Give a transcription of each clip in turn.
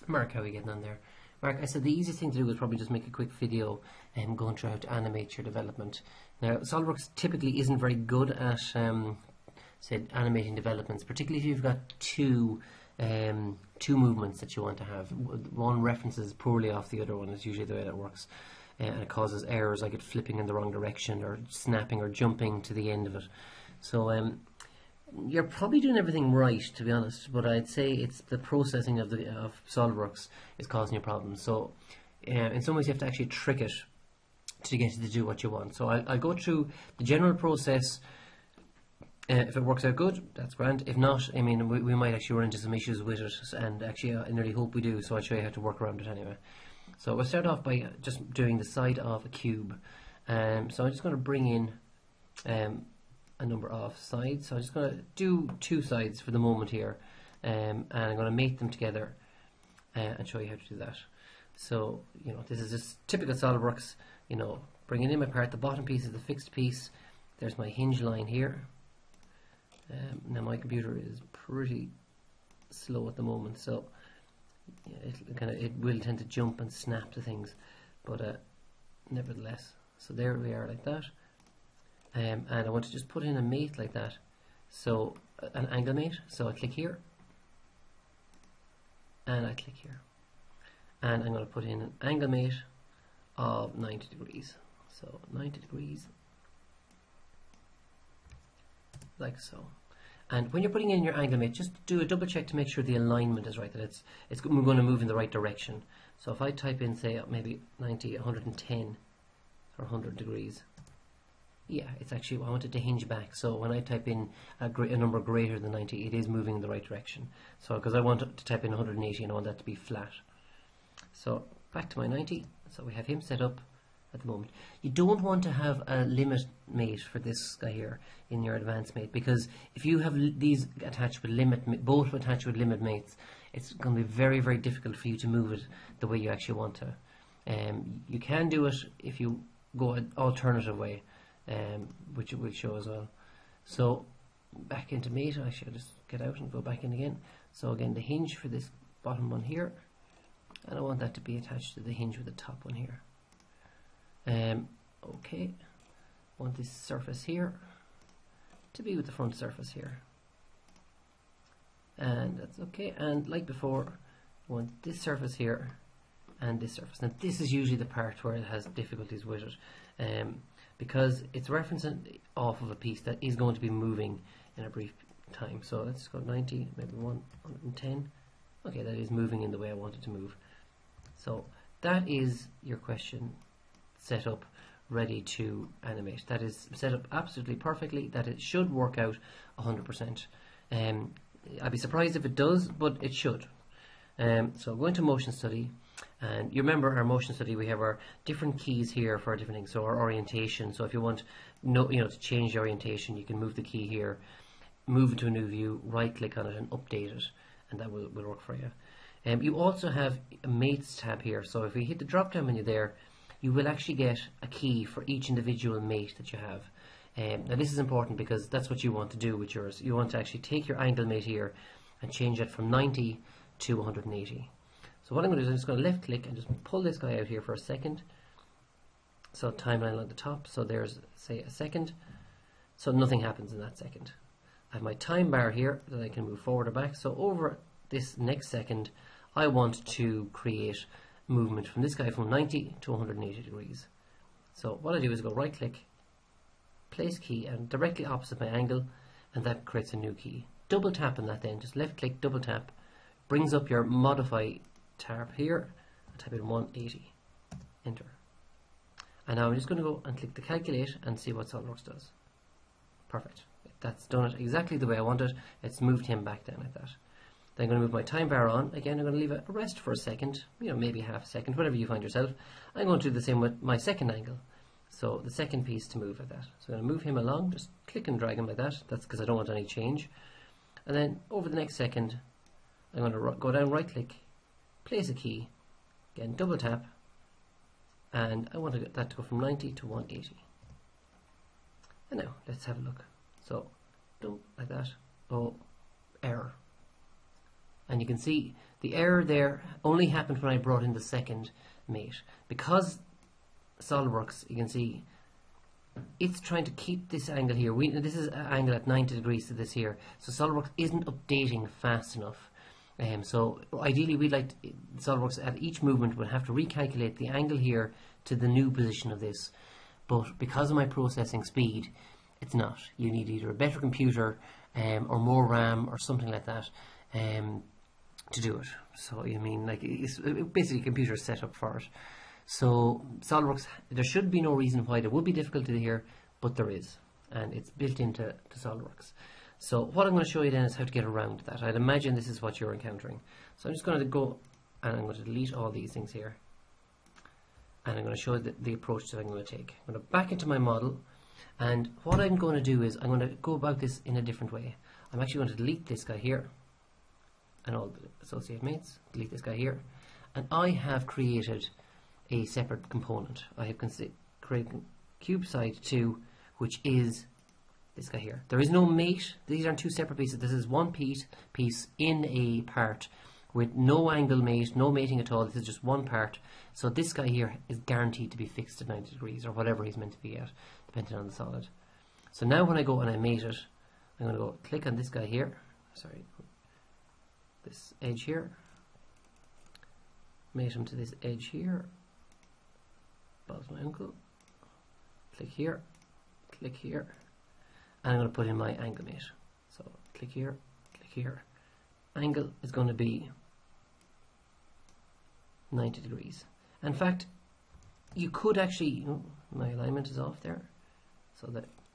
Mark, how are you getting on there? Mark, I said the easiest thing to do is probably just make a quick video and going through how to animate your development. Now, SOLIDWORKS typically isn't very good at say animating developments, particularly if you've got two movements that you want to have. One references poorly off the other one is usually the way that works, and it causes errors like it flipping in the wrong direction or snapping or jumping to the end of it. So you're probably doing everything right, to be honest, but I'd say it's the processing of SOLIDWORKS is causing you problems. So in some ways you have to actually trick it to get it to do what you want. So I'll go through the general process. If it works out good, that's grand. If not, I mean, we might actually run into some issues with it, and actually I really hope we do, so I'll show you how to work around it anyway. So we'll start off by just doing the side of a cube. So I'm just going to bring in a number of sides. So I'm just going to do two sides for the moment here, and I'm going to mate them together and show you how to do that. So, you know, this is just typical SOLIDWORKS, you know, bringing in my part. The bottom piece is the fixed piece. There's my hinge line here. Now my computer is pretty slow at the moment, so yeah, it will tend to jump and snap to things, but nevertheless. So there we are, like that. And I want to just put in a mate like that. So an angle mate. So I click here, and I click here, and I'm going to put in an angle mate of 90 degrees. So 90 degrees, like so. And when you're putting in your angle mate, just do a double check to make sure the alignment is right, that it's going to move in the right direction. So if I type in, say, maybe 90, 110 or 100 degrees, yeah, it's actually, I want it to hinge back. So when I type in a number greater than 90, it is moving in the right direction. So because I want to type in 180 and I want that to be flat. So back to my 90. So we have him set up at the moment. You don't want to have a limit mate for this guy here in your advanced mate, because if you have these attached with both attached with limit mates, it's going to be very, very difficult for you to move it the way you actually want to. You can do it if you go an alternative way, which it will show as well. So back into mate, I should just get out and go back in again. So again, the hinge for this bottom one here, and I want that to be attached to the hinge with the top one here. Okay, want this surface here to be with the front surface here, and that's okay. And like before, I want this surface here and this surface. Now this is usually the part where it has difficulties with it, because it's referencing off of a piece that is going to be moving in a brief time. So let's go 90, maybe 110. Okay, that is moving in the way I want it to move. So that is your question set up, ready to animate. That is set up absolutely perfectly, that it should work out 100%. I'd be surprised if it does, but it should. So go into motion study, and you remember our motion study, we have our different keys here for our different things. So our orientation, so if you want to change the orientation, you can move the key here, move it to a new view, right click on it and update it, and that will work for you. You also have a mates tab here, so if we hit the drop down menu there, you will actually get a key for each individual mate that you have. Now this is important because that's what you want to do with yours. You want to actually take your angle mate here and change it from 90 to 180. So what I'm going to do is I'm just going to left click and just pull this guy out here for a second. So timeline at the top, so there's, say, a second. So nothing happens in that second. I have my time bar here that I can move forward or back. So over this next second, I want to create movement from this guy from 90 to 180 degrees. So what I do is go right click, place key, and directly opposite my angle, and that creates a new key. Double tap on that then, just left click, double tap, brings up your modify tab here, and type in 180, enter. And now I'm just going to go and click the calculate and see what SOLIDWORKS does. Perfect, that's done it exactly the way I want it. It's moved him back down like that. Then I'm going to move my time bar on. Again, I'm going to leave it a rest for a second, maybe half a second, whatever you find yourself. I'm going to do the same with my second angle. So the second piece to move like that. So I'm going to move him along, just click and drag him like that. That's because I don't want any change. And then over the next second, I'm going to go down, right click, place a key, again double tap, and I want to get that to go from 90 to 180. And now let's have a look. So, like that. Oh, error. And you can see The error there only happened when I brought in the second mate. Because SOLIDWORKS, you can see, it's trying to keep this angle here. This is an angle at 90 degrees to this here. So SOLIDWORKS isn't updating fast enough. So ideally we'd like SOLIDWORKS at each movement would have to recalculate the angle here to the new position of this. But because of my processing speed, it's not. You need either a better computer or more RAM or something like that to do it. So you mean like it's basically a computer set up for it. So SOLIDWORKS, there should be no reason why there would be difficulty here, but there is, and it's built into SOLIDWORKS. So what I'm going to show you then is how to get around that. I'd imagine this is what you're encountering. So I'm just going to go and I'm going to delete all these things here, and I'm going to show you the approach that I'm going to take. I'm going to back into my model, and what I'm going to do is I'm going to go about this in a different way. I'm actually going to delete this guy here and all the associated mates, delete this guy here, and I have created a separate component. I have created CubeSide 2, which is this guy here. There is no mate. These aren't two separate pieces. This is one piece in a part with no angle mate, no mating at all. This is just one part. So this guy here is guaranteed to be fixed at 90 degrees or whatever he's meant to be at, depending on the solid. So now when I go and I mate it, I'm going to go click on this guy here. Sorry, this edge here. Mate him to this edge here. Pause my uncle. Click here. Click here. And I'm going to put in my angle mate. So click here, click here. Angle is going to be 90 degrees. In fact, you could actually, my alignment is off there. So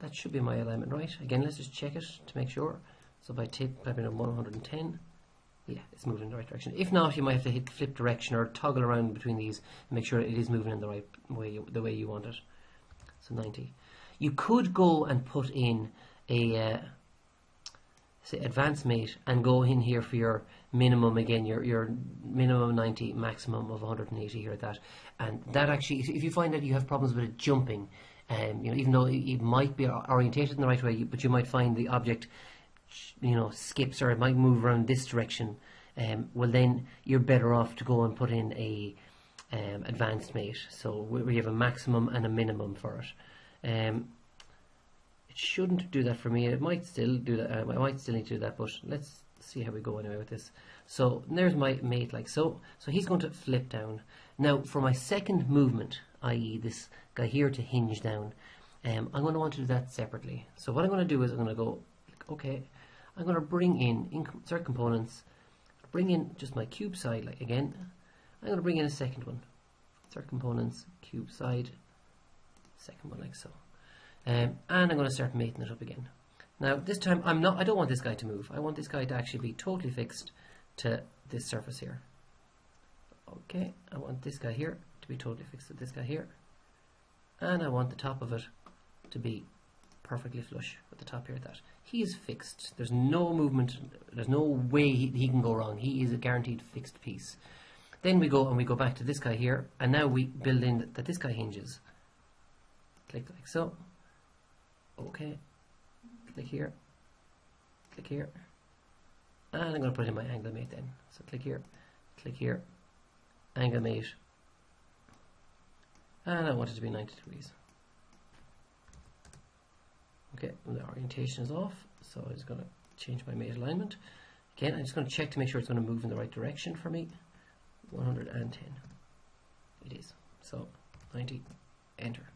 that should be my alignment right. Again, let's just check it to make sure. So if I type in 110, yeah, it's moving in the right direction. If not, you might have to hit flip direction or toggle around between these and make sure it is moving in the right way, the way you want it. So 90. You could go and put in a say advanced mate and go in here for your minimum again, your minimum 90, maximum of 180 here at that. And that actually, if you find that you have problems with it jumping, even though it might be orientated in the right way, but you might find the object skips or it might move around this direction, well then you're better off to go and put in a advanced mate. So we have a maximum and a minimum for it. It shouldn't do that for me. It might still do that. I might still need to do that, but let's see how we go anyway with this. So there's my mate like so. So he's going to flip down. Now for my second movement, i.e. this guy here to hinge down, I'm going to want to do that separately. So what I'm going to do is I'm going to go, okay, I'm going to bring in insert components, bring in just my cube side, like again, I'm going to bring in a second one, insert components, cube side, second one like so, and I'm going to start mating it up again. Now this time I don't want this guy to move. I want this guy to actually be totally fixed to this surface here. Okay, I want this guy here to be totally fixed to this guy here, and I want the top of it to be perfectly flush with the top here at that. He is fixed. There's no movement. There's no way he can go wrong. He is a guaranteed fixed piece. Then we go and we go back to this guy here, and now we build in that this guy hinges. Click like so. Okay. Click here. Click here. And I'm going to put in my angle mate then. So click here. Click here. Angle mate. And I want it to be 90 degrees. Okay, the orientation is off, so I'm just going to change my mate alignment. Again, I'm just going to check to make sure it's going to move in the right direction for me. 110. It is. So 90, enter.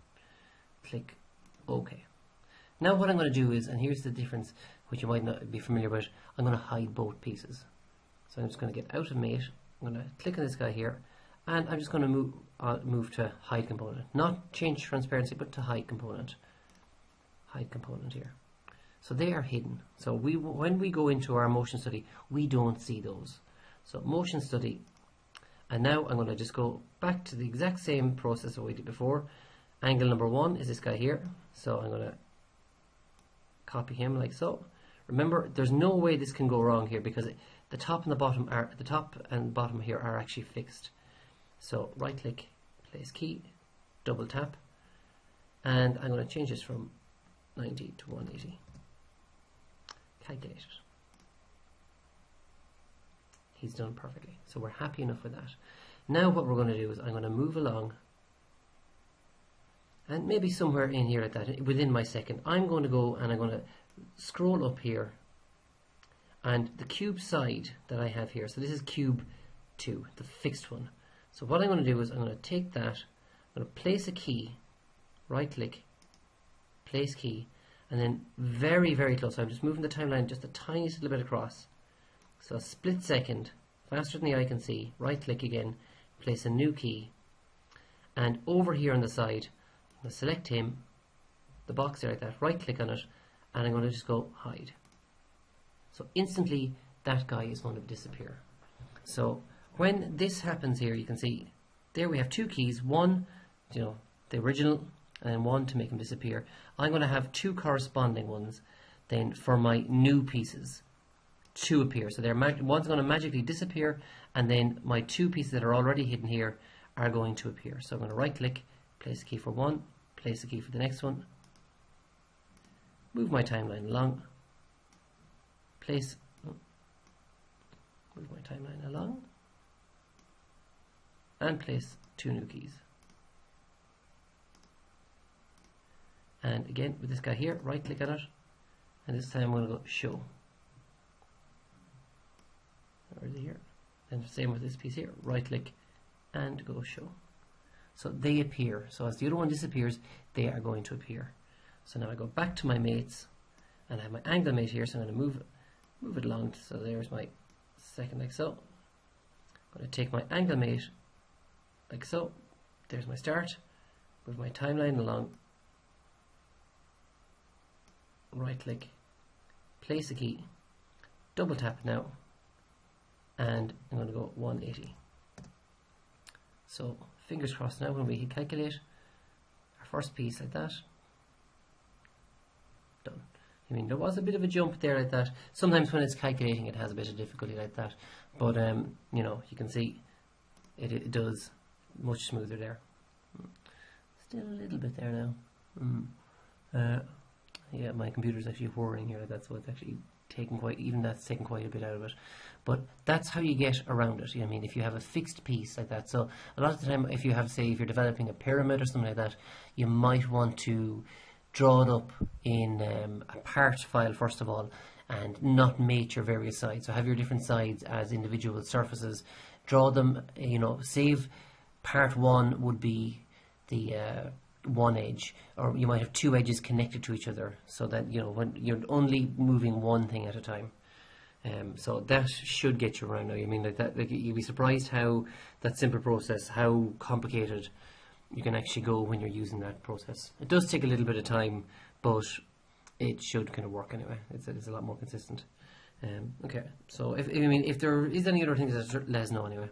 Click OK. Now what I'm going to do is, and here's the difference which you might not be familiar with, I'm going to hide both pieces. So I'm just going to get out of mate, I'm going to click on this guy here, and I'm just going to move to hide component. Not change transparency, but to hide component. Hide component here. So they are hidden. So when we go into our motion study, we don't see those. So motion study, and now I'm going to just go back to the exact same process that we did before. Angle number 1 is this guy here. So I'm going to copy him like so. Remember, there's no way this can go wrong here because the top and the bottom here are actually fixed. So right click, place key, double tap, and I'm going to change this from 90 to 180. Calculate it. he's done perfectly. So we're happy enough with that. Now what we're going to do is I'm going to move along, and maybe somewhere in here at that, within my second, I'm going to go and I'm going to scroll up here, and the cube side that I have here, so this is cube 2, the fixed one. So what I'm going to do is I'm going to take that, I'm going to place a key, right click, place key, and then very, very close. I'm just moving the timeline just a tiny little bit across. So a split second, faster than the eye can see, right click again, place a new key, and over here on the side, I'm going to select him, the box there like that, right click on it, and I'm going to just go hide. So instantly that guy is going to disappear. So when this happens here, you can see there we have two keys, one, you know, the original, and one to make him disappear. I'm going to have two corresponding ones then for my new pieces to appear. So one's going to magically disappear, and then my two pieces that are already hidden here are going to appear. So I'm going to right click, place a key for one, place a key for the next one, move my timeline along, move my timeline along, and place two new keys. And again with this guy here, right click on it, and this time I'm going to go show. Where is it here? And same with this piece here, right click and go show. So they appear. So as the other one disappears, they are going to appear. So now I go back to my mates, and I have my angle mate here, so I'm going to move it along. So there's my second, like so. I'm going to take my angle mate like so. There's my start. Move my timeline along. Right click, place a key, double tap it now, and I'm going to go 180. So fingers crossed now when we hit calculate, our first piece like that, done. I mean, there was a bit of a jump there like that. Sometimes when it's calculating it has a bit of difficulty like that, but you know, you can see it does much smoother there. Still a little bit there now. Yeah, my computer's actually whirring here like that, so it's actually taking quite a bit out of it. But that's how you get around it. You know what I mean, if you have a fixed piece like that. So a lot of the time, if you have, say, if you're developing a pyramid or something like that, you might want to draw it up in a part file first of all, and not mate your various sides. So have your different sides as individual surfaces. Draw them. You know, save part one would be the one edge, or you might have two edges connected to each other, so that you know when you're only moving one thing at a time. So that should get you around now. I mean, like that, like you'd be surprised how that simple process, how complicated you can actually go when you're using that process. It does take a little bit of time, but it should kind of work anyway. It's a lot more consistent. Okay, so if there is any other things, let us know anyway.